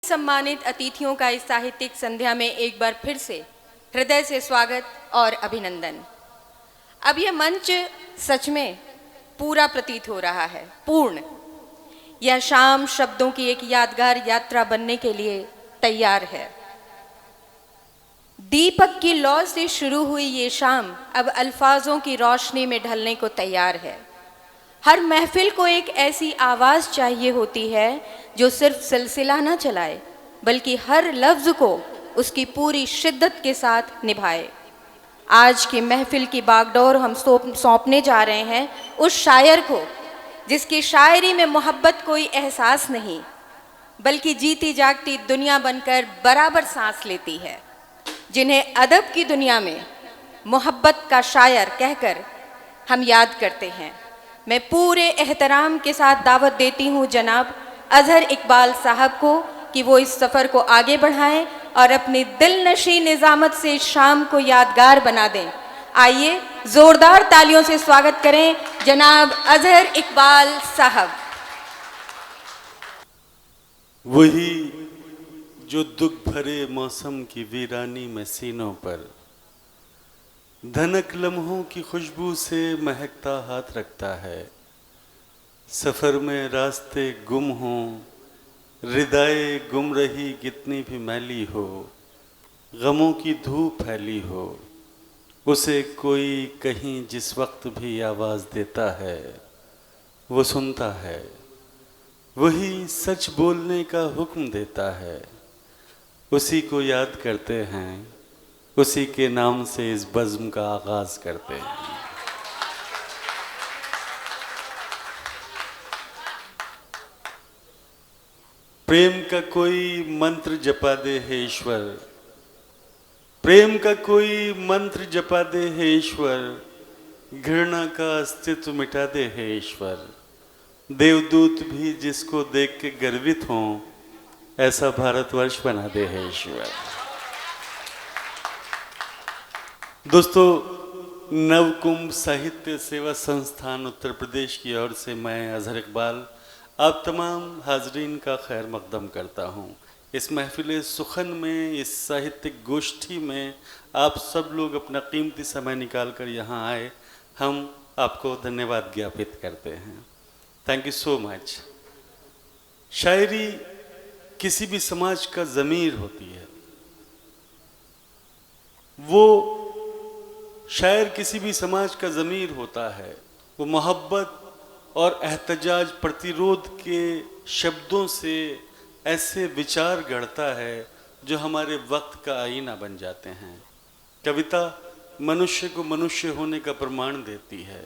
सम्मानित अतिथियों का इस साहित्यिक संध्या में एक बार फिर से हृदय से स्वागत और अभिनंदन। अब यह मंच सच में पूरा प्रतीत हो रहा है, पूर्ण। यह शाम शब्दों की एक यादगार यात्रा बनने के लिए तैयार है। दीपक की लौ से शुरू हुई ये शाम अब अल्फाजों की रोशनी में ढलने को तैयार है। हर महफिल को एक ऐसी आवाज़ चाहिए होती है जो सिर्फ सिलसिला ना चलाए, बल्कि हर लफ्ज़ को उसकी पूरी शिद्दत के साथ निभाए। आज की महफिल की बागडोर हम सौंपने जा रहे हैं उस शायर को जिसकी शायरी में मोहब्बत कोई एहसास नहीं, बल्कि जीती जागती दुनिया बनकर बराबर सांस लेती है, जिन्हें अदब की दुनिया में मोहब्बत का शायर कहकर हम याद करते हैं। मैं पूरे एहतराम के साथ दावत देती हूँ जनाब अजहर इकबाल साहब को कि वो इस सफ़र को आगे बढ़ाएं और अपनी दिलनशी निज़ामत से इस शाम को यादगार बना दें। आइए ज़ोरदार तालियों से स्वागत करें जनाब अजहर इकबाल साहब। वही जो दुख भरे मौसम की वीरानी में सीनों पर धनक लम्हों की खुशबू से महकता हाथ रखता है। सफ़र में रास्ते गुम हों, रिदाए गुम रही कितनी भी मैली हो, गमों की धूप फैली हो, उसे कोई कहीं जिस वक्त भी आवाज़ देता है वो सुनता है। वही सच बोलने का हुक्म देता है, उसी को याद करते हैं, उसी के नाम से इस बज़्म का आगाज़ करते हैं। प्रेम का कोई मंत्र जपा दे हे ईश्वर, प्रेम का कोई मंत्र जपा दे हे ईश्वर, घृणा का अस्तित्व मिटा दे हे ईश्वर। देवदूत भी जिसको देख के गर्वित हों, ऐसा भारतवर्ष बना दे हे ईश्वर। दोस्तों, नवकुंभ साहित्य सेवा संस्थान उत्तर प्रदेश की ओर से मैं अजहर इकबाल आप तमाम हाजरीन का खैर मकदम करता हूँ। इस महफिल सुखन में, इस साहित्यिक गोष्ठी में आप सब लोग अपना कीमती समय निकाल कर यहाँ आए, हम आपको धन्यवाद ज्ञापित करते हैं। Thank you so much. शायरी किसी भी समाज का ज़मीर होती है। वो शायर किसी भी समाज का ज़मीर होता है। वो मोहब्बत और एहतजाज, प्रतिरोध के शब्दों से ऐसे विचार गढ़ता है जो हमारे वक्त का आईना बन जाते हैं। कविता मनुष्य को मनुष्य होने का प्रमाण देती है।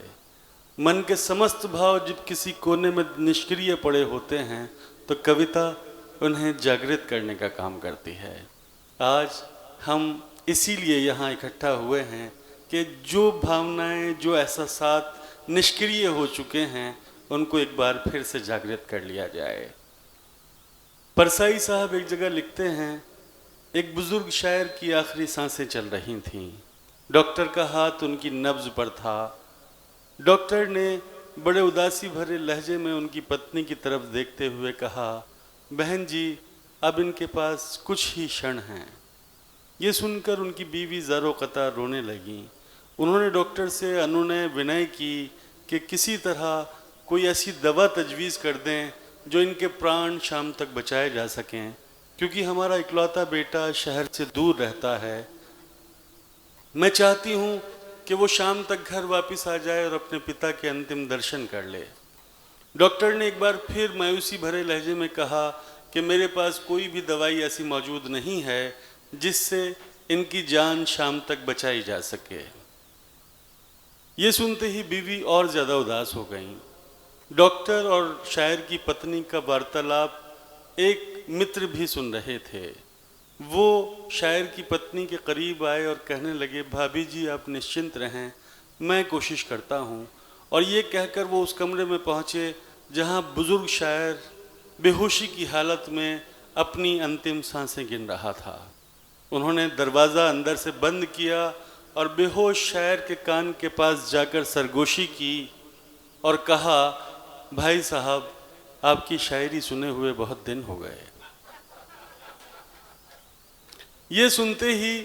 मन के समस्त भाव जब किसी कोने में निष्क्रिय पड़े होते हैं तो कविता उन्हें जागृत करने का काम करती है। आज हम इसीलिए यहाँ इकट्ठा हुए हैं कि जो भावनाएं, जो एहसासात निष्क्रिय हो चुके हैं, उनको एक बार फिर से जागृत कर लिया जाए। परसाई साहब एक जगह लिखते हैं, एक बुजुर्ग शायर की आखिरी सांसें चल रही थीं। डॉक्टर का हाथ उनकी नब्ज पर था। डॉक्टर ने बड़े उदासी भरे लहजे में उनकी पत्नी की तरफ देखते हुए कहा, बहन जी, अब इनके पास कुछ ही क्षण हैं। ये सुनकर उनकी बीवी ज़ारो कतार रोने लगी। उन्होंने डॉक्टर से अनुनय विनय की कि किसी तरह कोई ऐसी दवा तजवीज़ कर दें जो इनके प्राण शाम तक बचाए जा सकें, क्योंकि हमारा इकलौता बेटा शहर से दूर रहता है। मैं चाहती हूँ कि वो शाम तक घर वापस आ जाए और अपने पिता के अंतिम दर्शन कर ले। डॉक्टर ने एक बार फिर मायूसी भरे लहजे में कहा कि मेरे पास कोई भी दवाई ऐसी मौजूद नहीं है जिससे इनकी जान शाम तक बचाई जा सके। ये सुनते ही बीवी और ज़्यादा उदास हो गई। डॉक्टर और शायर की पत्नी का वार्तालाप एक मित्र भी सुन रहे थे। वो शायर की पत्नी के करीब आए और कहने लगे, भाभी जी आप निश्चिंत रहें, मैं कोशिश करता हूँ। और ये कहकर वो उस कमरे में पहुँचे जहाँ बुज़ुर्ग शायर बेहोशी की हालत में अपनी अंतिम सांसें गिन रहा था। उन्होंने दरवाज़ा अंदर से बंद किया और बेहोश शायर के कान के पास जाकर सरगोशी की और कहा, भाई साहब आपकी शायरी सुने हुए बहुत दिन हो गए। ये सुनते ही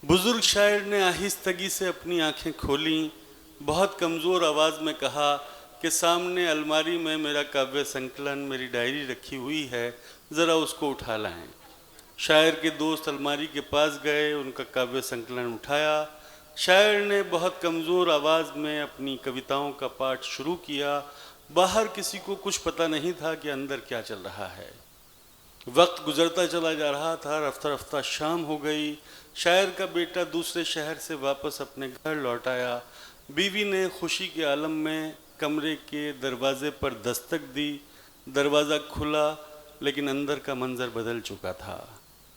बुजुर्ग शायर ने आहिस्तगी से अपनी आंखें खोलीं, बहुत कमज़ोर आवाज़ में कहा कि सामने अलमारी में मेरा काव्य संकलन, मेरी डायरी रखी हुई है, ज़रा उसको उठा लाएं। शायर के दोस्त अलमारी के पास गए, उनका काव्य संकलन उठाया। शायर ने बहुत कमज़ोर आवाज़ में अपनी कविताओं का पाठ शुरू किया। बाहर किसी को कुछ पता नहीं था कि अंदर क्या चल रहा है। वक्त गुजरता चला जा रहा था, रफ्ता रफ्ता शाम हो गई। शायर का बेटा दूसरे शहर से वापस अपने घर लौट आया। बीवी ने खुशी के आलम में कमरे के दरवाजे पर दस्तक दी। दरवाज़ा खुला, लेकिन अंदर का मंजर बदल चुका था।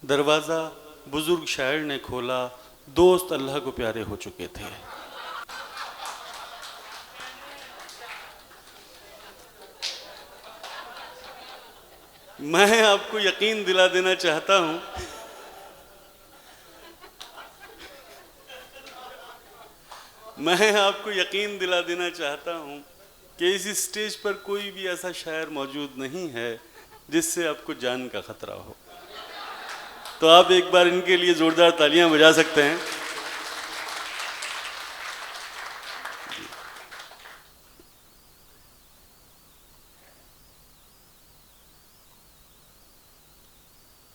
दरवाज़ा बुजुर्ग शायर ने खोला। दोस्त अल्लाह को प्यारे हो चुके थे। मैं आपको यकीन दिला देना चाहता हूं कि इस स्टेज पर कोई भी ऐसा शायर मौजूद नहीं है जिससे आपको जान का खतरा हो। तो आप एक बार इनके लिए जोरदार तालियां बजा सकते हैं।